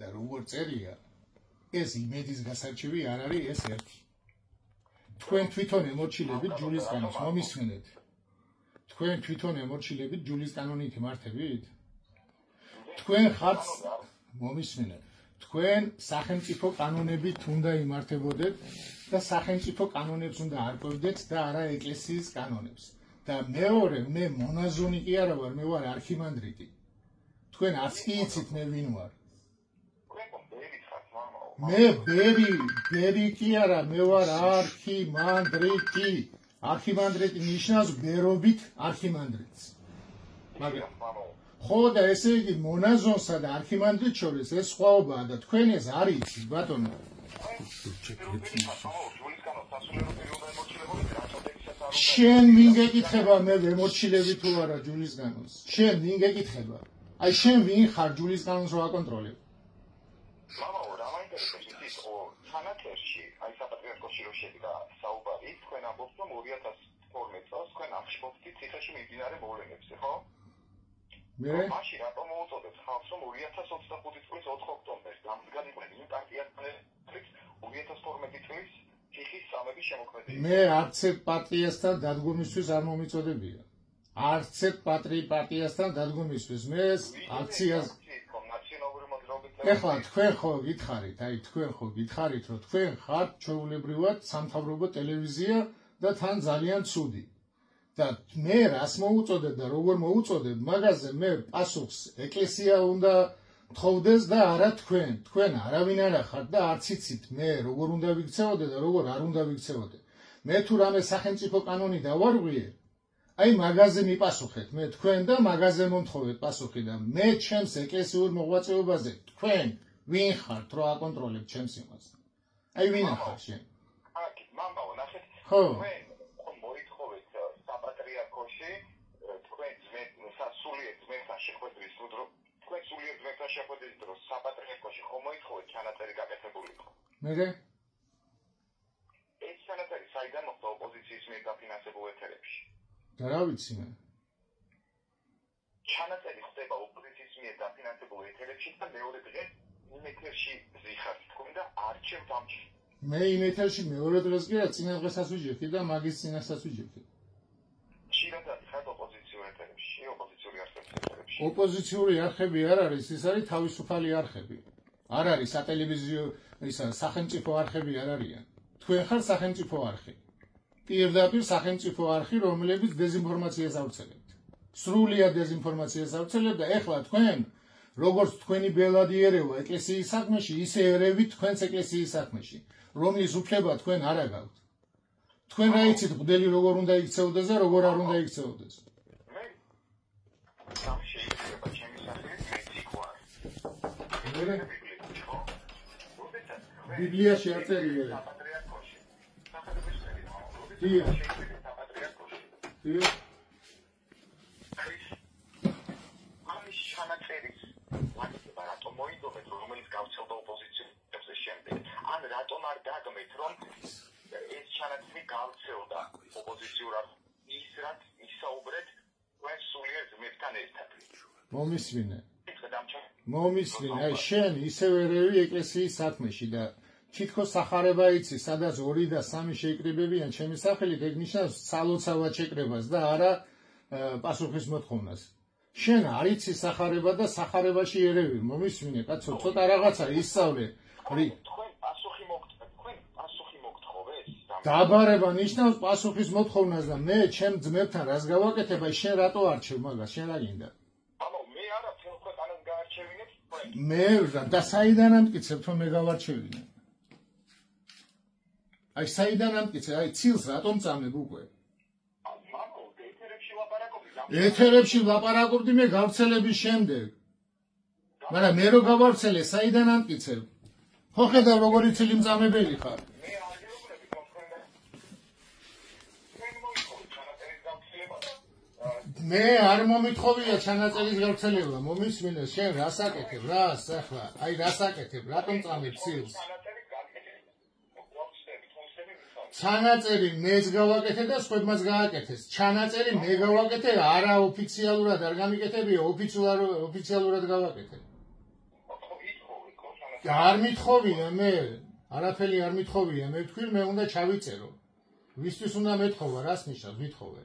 და როგორ წერია, ეს იმედის გასარჩევი არ არის, ეს ერთი. თქვენ თვითონ ემორჩილებით ჯულის კანონს მომისმენთ. თქვენ თვითონ ემორჩილებით ჯულის კანონით იმართებით? თქვენ ხართ მომისმენთ. თქვენ სახელმწიფო კანონებით უნდა იმართებოდეთ და სახელმწიფო კანონებს უნდა არკვევდეთ და არა ეკლესიის კანონებს. და მეორე, მე მონაზონი კი არა ვარ, მე ვარ არქიმანდრიტი. თქვენ არც კი იცით მე ვინ ვარ. მე ბერი კი არა, მე ვარ არქიმანდრიტი. არქიმანდრიტი ნიშნავს ბერობით არქიმანდრიტს. მაგრამ ხო და ესე იგი მონაზონსა და არქიმანდრიტს შორის ეს სხვაობაა და თქვენ ეს არ იცით, ბატონო. შენ ვინ გეკითხება მე ვემორჩილები თუ არა ჯულის კანონს? შენ ვინ გეკითხება? აი შენ ვინ ხარ ჯულის კანონს რო აკონტროლებ? მამაო, რა მაინტერესებს ის თანაწერში, აი საპატრიარქოში რო შედგა საუბარი, თქვენ ამბობთ რომ 2012 წელს თქვენ აღშფოთით ციხეში მიმდინარე მოვლენებს, ხო? მე მაშინ რატომ მოუწოდეთ ხალხს რომ 2025 წლის 4 ოქტომბერს დამდგარიყნენ იმ პარტიასთან 2012 წლის ციხის სამების შემოქმედება. მე არც ერთ პარტიასთან დადგომისთვის არ მომიწოდებია. არც ერთ პარტიასთან დადგომისთვის. მე აქციას ეხლა თქვენ ხო გითხარით, აი თქვენ ხო გითხარით, რომ თქვენ ხართ ჩვეულებრივად სამთავრობო ტელევიზია და თან ძალიან ცუდი. და მე რას მოუწოდებ და როგორ მოუწოდებ, მაგაზე მე პასუხს ეკლესია უნდა თხოვდეს და არა თქვენ. თქვენ არავინ არ ახართ და არც იცით მე როგორ უნდა ვიქცეოდე და როგორ არ უნდა ვიქცეოდე. მე თუ რამე სახელმწიფო კანონი დავარღვიე, აი მაგაზე მიპასუხეთ მე თქვენ და მაგაზე მომთხოვეთ პასუხი და მე ჩემს ეკლესიურ მოღვაწეობაზე თქვენ ვინ ხართ რო აკონტროლებთ ჩემს იმას? აი ვინ ახარ შენ? აკი, მამაო, ნახეთ. ხო. თქვენ მოითხოვეთ საპატრიარქოში თქვენ სულიერ ძმებთან შეხვედრის დრო, თქვენ სულიერ ძმებთან შეხვედრის დროს საპატრიარქოში ხომ მოითხოვეთ ჩანაწერი გაკეთებული იყო? მე ეს ჩანაწერი საიდან მოხდა ოპოზიციის მიერ დაფინანსებულ ეთერებში? და რა ვიცი მე. ჩანაწერი ხდება ოპოზიციის მიერ დაფინანსებულ ეთერებში და მეორე დღეს იმ ეთერში ზიხართ თქვენ და არჩევთ ამ მე იმ ეთერში მეორე დღეს კი რა წინა დღესაც ვიჯექი და მაგის წინასაც ვიჯექი. ხშირად ხარ ოპოზიციური ეთერებში, ოპოზიციური არხებში. ოპოზიციური არხები არ არის, ის არის თავისუფალი არხები. არ არის სატელევიზიო ისა სახელმწიფო არხები არ არიან. თქვენ ხარ სახელმწიფო არხი. პირდაპირ სახელმწიფო არხი, რომელიც დეзинფორმაციას ავრცელებთ. სრულიად დეзинფორმაციას ავრცელებთ და ეხლა თქვენ როგორც თქვენი ბელადი ერევა ეკლესიის საქმეში, ისე ერევით თქვენს ეკლესიის საქმეში, რომლის უფლება თქვენ არ აგავთ. თქვენ რა იცით, მღვდელი როგორ უნდა იქცეოდეს და როგორ არ უნდა იქცეოდეს? მე სამ შეიძლება ჩემი სახელი მეცი ვარ. ბიბლიაში არ წერია. საპატრიარქოში. სახელმწიფო დიახ. საპატრიარქოში. დიახ. ამის ჩანაწერის მაგიტება რატომ მოიგონეთ, რომელიც გავცელდა ოპოზიციას შემდეგ? ან რატომ არ დაგმეთ, რომ ეს ჩანაწერი გავცელდა ოპოზიციურ ის რაც ისაუბრეთ თქვენ სულიერ ძმებთან ერთად? მომისმინე. მომისმინე, აი შენ ისევ ერევი ეკლესიის საქმეში და თითქოს სახარება იცი, სადაც 2 და 3 შეიკრიბებიან ჩემი სახელით, ეგ ნიშნავს სალოცავად შეკრებას და არა პასუხის მოთხოვნას. შენ არ იცი სახარება და სახარებაში ერევი, მომისმინე, კაცო, ცოტა რაღაცა ისწავლე. თქვენ პასუხი მოგთხოვეთ? დაბარება ნიშნავს პასუხის მოთხოვნას და მე ჩემ ძმებთან რას გავაკეთებ, აი შენ რატო არჩევ მაგას, შენ რა გინდა? მე არა თელ ქვეყანას გაარჩევინებ თქვენ. მე და საიდან ამტკიცებ რომ მე გავარჩევინე? აი საიდან ამტკიცე, აი ცილს რატომ წამებ უკვე? ეთერებში ვლაპარაკობდი მე გავრცელების შემდეგ. მაგრამ მე რო გავარცელე, საიდან ამტკიცებ? ხო ხედავ როგორი ცილი მწამებელი ხარ? მე არ მომითხოვია ჩანაწერის გავრცელება, მომისმინე, შენ რას აკეთებ, რას ახლა? აი რას აკეთებ, რატომ წამებ ცილს? ჩანაწერი მეც გავაკეთე და სხვებმაც გააკეთეს. ჩანაწერი მე გავაკეთე, არა ოფიციალურად არ გამიკეთებია, ოფიციალურად გავაკეთე. არ მithოვია მე, არაფერი არ მithოვია, მე ვთქვი მე უნდა ჩავიწერო. ვისთვის უნდა მეთხოვა, რას ნიშნავს ვითხოვე?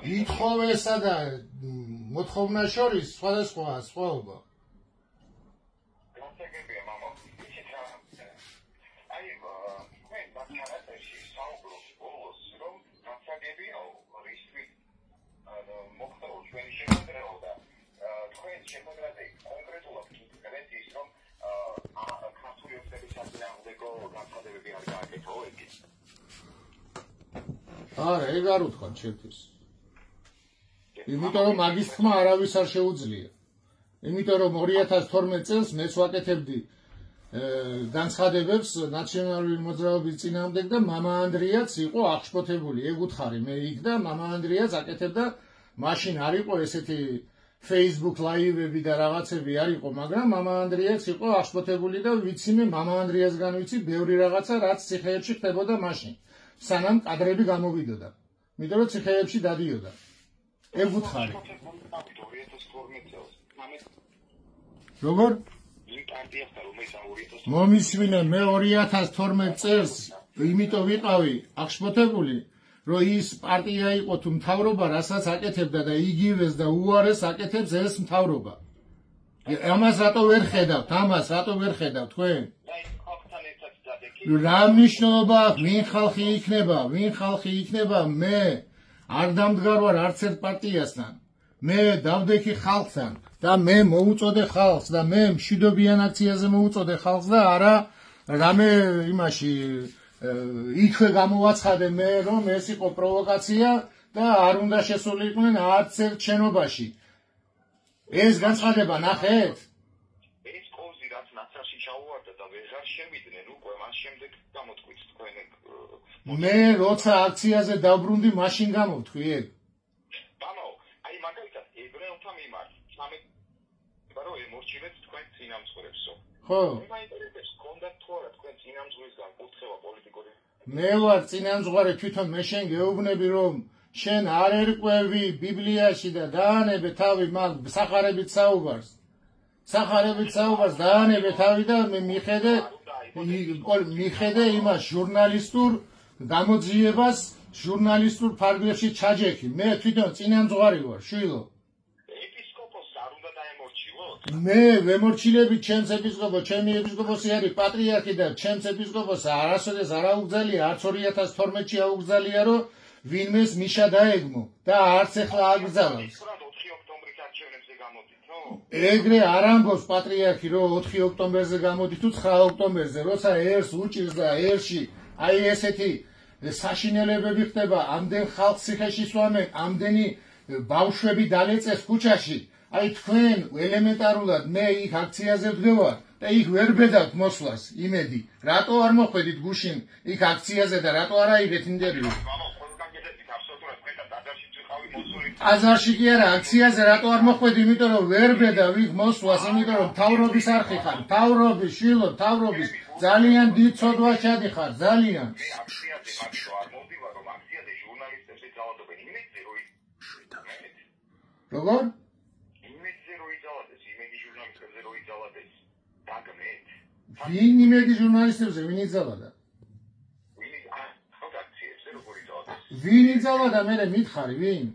ითხოვესა და მოთხოვნა შორის სხვადასხვაა სხვაობა. გასაგებია მამა, იცით რა? აი, თქვენ ბაქანატში საუბრობთ ბოლოს, რომ გასაგებია რისთვის მოხდა ჩვენი შეხვედრა და თქვენ შეხვედრაზე კონკრეტულად გითხრათ ის, რომ ქართული ოცნების საწინააღმდეგო განცხადებები არ გააკეთო ეგ. არა, ეგ არ უთქვათ ჩემთვის. იმიტომ რომ მაგის თქმა არავის არ შეუძლია. იმიტომ რომ 2012 წელს მეც ვაკეთებდი განცხადებებს ნაციონალური მოძრაობის წინააღმდეგ და მამა ანდრიაც იყო აღშფოთებული. ეგ უთხარი მე იქ და მამა ანდრიაც აკეთებდა, მაშინ არ იყო ესეთი Facebook ლაივები და რაღაცები არ იყო, მაგრამ მამა ანდრიაც იყო აღშფოთებული და ვიცი მე მამა ანდრიასგან ვიცი ბევრი რაღაცა, რაც ციხეებში ხდებოდა მაშინ, სანამ კადრები გამოვიდოდა. იმიტომ რომ ციხეებში დადიოდა. ეგ უთხარი. როგორ? მომისმინე მე 2012 წელს იმიტომ ვიყავი აღშფოთებული, რომ ის პარტია იყო თუ მთავრობა, რასაც აკეთებდა და იგივეს და უარეს აკეთებს ეს მთავრობა. ამას რატო ვერ ხედავთ? ამას რატო ვერ ხედავთ თქვენ? რა მნიშვნელობა აქვს? ვინ ხალხი იქნება? ვინ ხალხი იქნება? მე არ დამდგარ ვარ არც ერთ პარტიასთან. მე დავდექი ხალხთან და მე მოუწოდე ხალხს და მე მშვიდობიან აქციაზე მოუწოდე ხალხს და არა რამე იმაში იქვე გამოვაცხადე მე რომ ეს იყო პროვოკაცია და არ უნდა შესულიყვნენ არც ერთ შენობაში. ეს განცხადება ნახეთ? ეს კოზი რაც ნაცარში ჩაუვარდა და ვეღარ შევიდნენ უკვე მას შემდეგ გამოთქვით თქვენ ეგ მე როცა აქციაზე დავბრუნდი მაშინ გამოვთქვი ეგ. ბანო, აი მაგალითად ებრაელთა მიმართ 13 ბარო ემორჩილეთ თქვენ წინამძღვრებსო. ხო. მე მაინტერესებს კონდათ თუ არა თქვენ წინამძღვრისგან კურთხევა პოლიტიკური. მე ვარ წინამძღვარი თვითონ მე შენ გეუბნები რომ შენ არ ერკვევი ბიბლიაში და დაანებე თავი მაგ სახარებით საუბარს. სახარებით საუბარს დაანებე თავი და მე მიხედე იმას ჟურნალისტურ გამოძიებას ჟურნალისტურ ფარგლებში ჩაჯექი. მე თვითონ წინამძღვარი ვარ, შვილო. ეპისკოპოსს არ უნდა დაემორჩილოთ? მე ვემორჩილები ჩემს ეპისკოპოსს, ჩემი ეპისკოპოსი არის პატრიარქი და ჩემს ეპისკოპოსს არასოდეს არ აუგზალია, არც 2012-ში აუგზალია, რომ ვინმეს მიშა დაეგმო და არც ახლა აგზავნოს. 4 ოქტომბრის არჩევნებზე გამოდით, ნო? ეგრე არ ამბობს პატრიარქი, რომ 4 ოქტომბერზე გამოდით თუ 9 ოქტომბერზე, როცა ერს უჭირს და ერში აი ესეთი საშინელებები ხდება, ამდენ ხალხს ციხეში სვამენ, ამდენი ბავშვები დალეწეს ქუჩაში. აი თქვენ ელემენტარულად მე იქ აქციაზე ვდგევარ და იქ ვერ ბედავთ მოსვლას იმედი. რატო არ მოხვედით გუშინ იქ აქციაზე და რატო არ აიღეთ ინტერვიუ? აზარში კი არა, აქციაზე რატო არ მოხვედი? იმიტომ რომ ვერ ბედავ იქ მოსვლას, იმიტომ რომ მთავრობის არხი ხარ, მთავრობის, შვილო, მთავრობის ძალიან დიდ ცოდვაში ხარ, ძალიან. როგორ? ვინ იმედი ჟურნალისტებზე ვინ იძალადა? ვინ იძალადა მე მითხარი ვინ?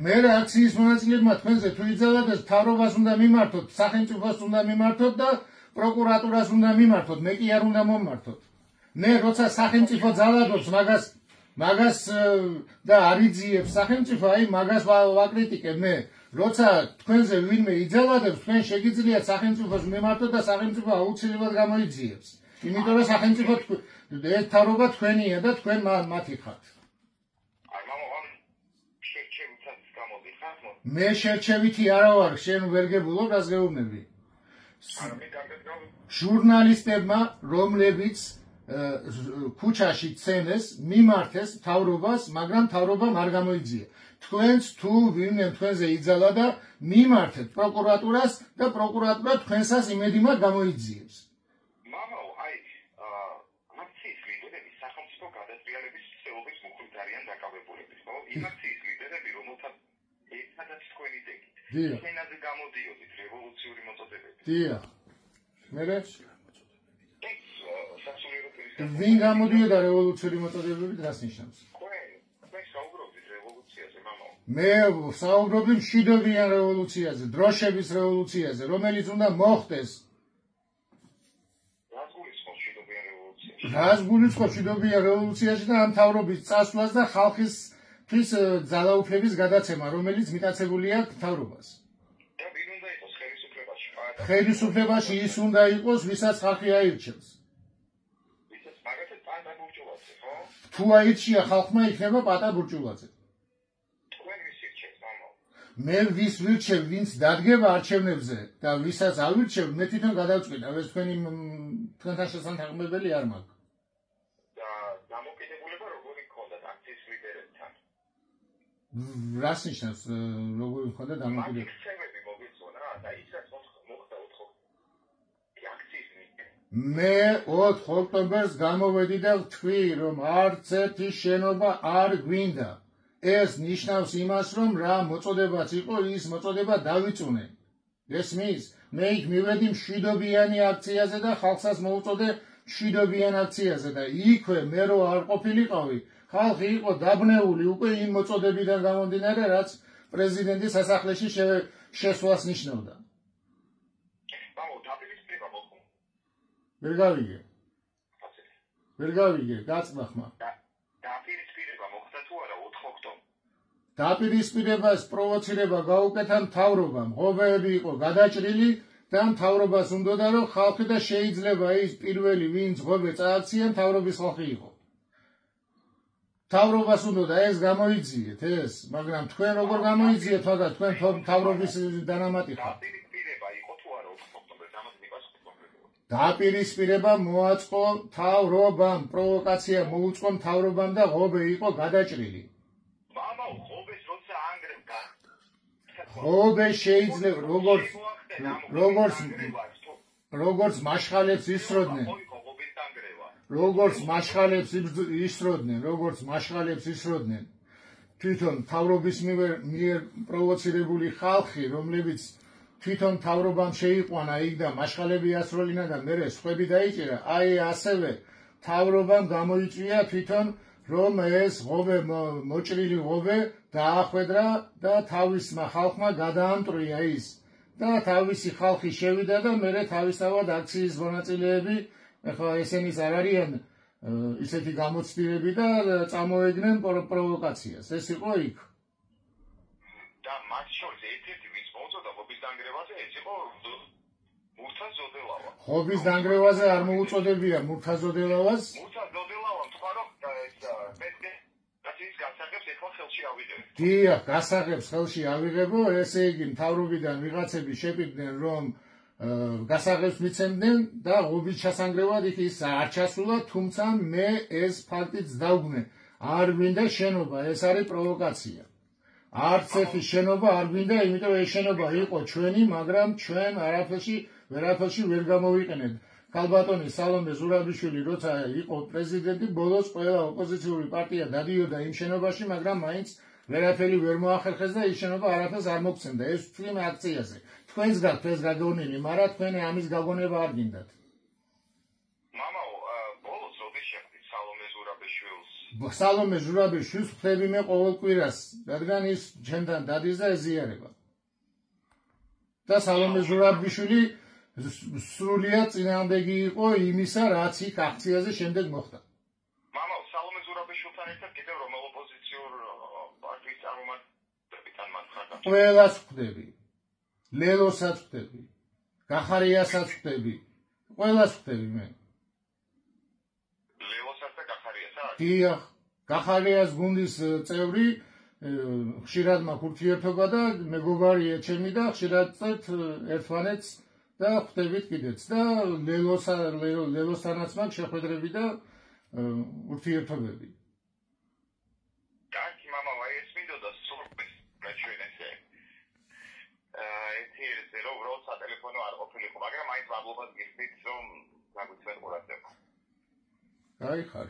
მე აქციის მონაწილეებმა თქვენზე თუ იძალადეს მთავრობას უნდა მიმართოთ, სახელმწიფოს უნდა მიმართოთ და პროკურატურას უნდა მიმართოთ, მე კი არ უნდა მომმართოთ. მე როცა სახელმწიფო ძალადობს მაგას და არიძიებს სახელმწიფო, აი მაგას ვაკრიტიკებ მე. როცა თქვენზე ვინმე იძალადებს, თქვენ შეგიძლიათ სახელმწიფოს მიმართოთ და სახელმწიფო აუცილებლად გამოიძიებს. იმიტომ რომ სახელმწიფო მთავრობა თქვენია და თქვენ მათი ხართ. მე შერჩევითი არა ვარ, შენ ვერ გებულობ, რას გეუბნები. ჟურნალისტებმა, რომლებიც ქუჩაში ცენეს, მიმართეს მთავრობას, მაგრამ მთავრობამ არ გამოიძია. თქვენც თუ ვინმე თქვენზე იძალა მიმართეთ პროკურატურას და პროკურატურა თქვენსას იმედიმად გამოიძიებს. მამაო, აი, აქციის ლიდერები სახელმწიფო გადატრიალების ცდილობის მოხდით არიან დაკავებულები, ხო? იმ აქციის ლიდერები, რომელთა ერთადაც თქვენი დეგით. ჩვენაზე გამოდიოდით რევოლუციური მოწოდებებით? დიახ. მერე სასულიერო პირის ვინ გამოდიოდა რევოლუციური მოწოდებებით, რას ნიშნავს? თქვენ საუბრობთ რევოლუციაზე, მამაო. მე საუბრობდი მშვიდობიან რევოლუციაზე, დროშების რევოლუციაზე, რომელიც უნდა მოხდეს. რას გულისხმობ მშვიდობიან რევოლუციაში? რას გულისხმობ მშვიდობიან რევოლუციაში და ამ მთავრობის წასვლას და ხალხისთვის ძალაუფლების გადაცემა, რომელიც მიტაცებული აქვს მთავრობას. და ვინ უნდა იყოს ხელისუფლებაში? ხელისუფლებაში ის უნდა იყოს, ვისაც ხალხი აირჩევს. ვისაც მაგათაც პატა ბურჭულაძე, ხო? თუ აირჩია ხალხმა, იქნება პატა ბურჭულაძე. თქვენ ვის ირჩევთ, მამაო? მე ვის ვირჩევ, ვინც დადგება არჩევნებზე და ვისაც ავირჩევ, მე თვითონ გადავწყვიტავ, ეს თქვენთან შესანთქმებელი არ მაქვს. და დამოკიდებულება როგორი გქონდათ აქციის ლიდერებთან? რას ნიშნავს როგორი ხონდა დამოკიდებულება? მათი ქცევები მოგიწონა და ისაც მოხდა 4 აქციის ლიდერი. მე 4 ოქტომბერს გამოვედი და ვთქვი, რომ არც ერთი შენობა არ გვინდა. ეს ნიშნავს იმას, რომ რა მოწოდებაც იყო, ის მოწოდება დავიწუნე. ესმის? მე იქ მივედი მშვიდობიანი აქციაზე და ხალხსაც მოუწოდე მშვიდობიან აქციაზე და იქვე მე რო არ ყოფილიყავი, ხალხი იყო დაბნეული უკვე იმ მოწოდებიდან გამომდინარე, რაც პრეზიდენტის სასახლეში შესვლას ნიშნავდა. მამაო, დაპირისპირება მოხდა. ვერ გავიგე. ვერ გავიგე, გაწმა ხმა. დაპირისპირება მოხდა თუ არა 4 ოქტომბერს? დაპირისპირებას პროვოცირება გაუკეთა მთავრობამ, ღობეები იყო გადაჭრილი და მთავრობას უნდოდა, რომ ხალხი და შეიძლება ის პირველი, ვინც ღობე წააქცია, მთავრობის ხალხი იყო. მთავრობას უნდოდა ეს გამოიძიეთ, ეს, მაგრამ თქვენ როგორ გამოიძიეთ, მაგრამ თქვენ მთავრობის დანამატი ხართ. დაპირისპირება იყო თუ არა 4 ოქტომბერს? ამას მიყავს კონკრეტულად. დაპირისპირება მოაწყო მთავრობამ, პროვოკაცია მოუწყო მთავრობამ და ღობე იყო გადაჭრილი. მამაო, ღობეს როცა ანგრევდა. ღობე შეიძლება როგორც მაშხალებს ისროდნენ. როგორც მაშხალებს ისროდნენ. თვითონ მთავრობის მიერ პროვოცირებული ხალხი, რომლებიც თვითონ მთავრობამ შეიყვანა იქ და მაშხალები ასროლინა და მერე სხვები დაიჭირა, აი ასევე მთავრობამ გამოიწვია თვითონ რომ ეს ღობე მოჭრილი ღობე დაახვედრა და თავისმა ხალხმა გადაამტრია ის და თავისი ხალხი შევიდა და მერე თავისთავად აქციის მონაწილეები, ეხლა ესენიც არ არიან ისეთი გამოცდილები და წამოეგნენ პროვოკაციას. ეს იყო იქ. და მათ შორის ერთ-ერთი ვინც მოუწოდა ღობის დანგრევაზე, ეს იყო მურთაზ ზოდელავა. ღობის დანგრევაზე არ მოუწოდებია მურთაზ ზოდელავას. მურთაზ ზოდელავა თქვა, რომ ეს გასაღებს ეხლა ხელში ავიღებ. დიახ, გასაღებს ხელში ავიღებო, ესე იგი მთავრობიდან ვიღაცები შეპირდნენ, რომ გასაღებს მიცემდნენ და ღობის ჩასანგრევად იქ ის არ ჩასულა, თუმცა მე ეს ფაქტიც დავგვნე. არ გვინდა შენობა, ეს არის პროვოკაცია. არც ერთი შენობა არ გვინდა, იმიტომ ეს შენობა იყო ჩვენი, მაგრამ ჩვენ ვერაფერში ვერ გამოვიყენებთ. ქალბატონი სალომე ზურაბიშვილი როცა იყო პრეზიდენტი, ბოლოს ყველა ოპოზიციური პარტია დადიოდა იმ შენობაში, მაგრამ მაინც ვერაფერი ვერ მოახერხეს და ის შენობა არაფერს არ მოგცემდა. ეს თვიმე აქციაზე. თქვენს გაქვთ ეს გაგონილი, მაგრამ თქვენ ამის გაგონება არ გინდათ. მამაო, ბოლოს როდის შეხვდით სალომე ზურაბიშვილს? სალომე ზურაბიშვილს ხვდები მე ყოველ კვირას, რადგან ის ჩემთან დადის და ეზიარება. და სალომე ზურაბიშვილი სრულიად წინააღმდეგი იყო იმისა, რაც იქ აქციაზე შემდეგ მოხდა. მამაო, სალომე ზურაბიშვილთან ერთად კიდევ რომელ ოპოზიციურ პარტიის წარმომადგენლებთან მარხარდა? ყველას ხვდები. ლელოსაც ხვდები. გახარიასაც ხვდები. ყველას ხვდები მე. ლელოსაც და გახარიასაც? დიახ, გახარიას გუნდის წევრი, ხშირად მაქვს ურთიერთობა და მეგობარია ჩემი და ხშირად ერთმანეთს და ხვდებით კიდეც და ლელოსთანაც მაქვს შეხვედრები და ურთიერთობები. კარგი, მამაო, აი ეს მინდოდა სრულպես ჩვენ ესე. ეთერზე რომ როცა ტელეფონი არ ყოფილიყო, მაგრამ აი მადლობას გიხდით, რომ გაგვიცნეთ ყურადღება. აი ხარ.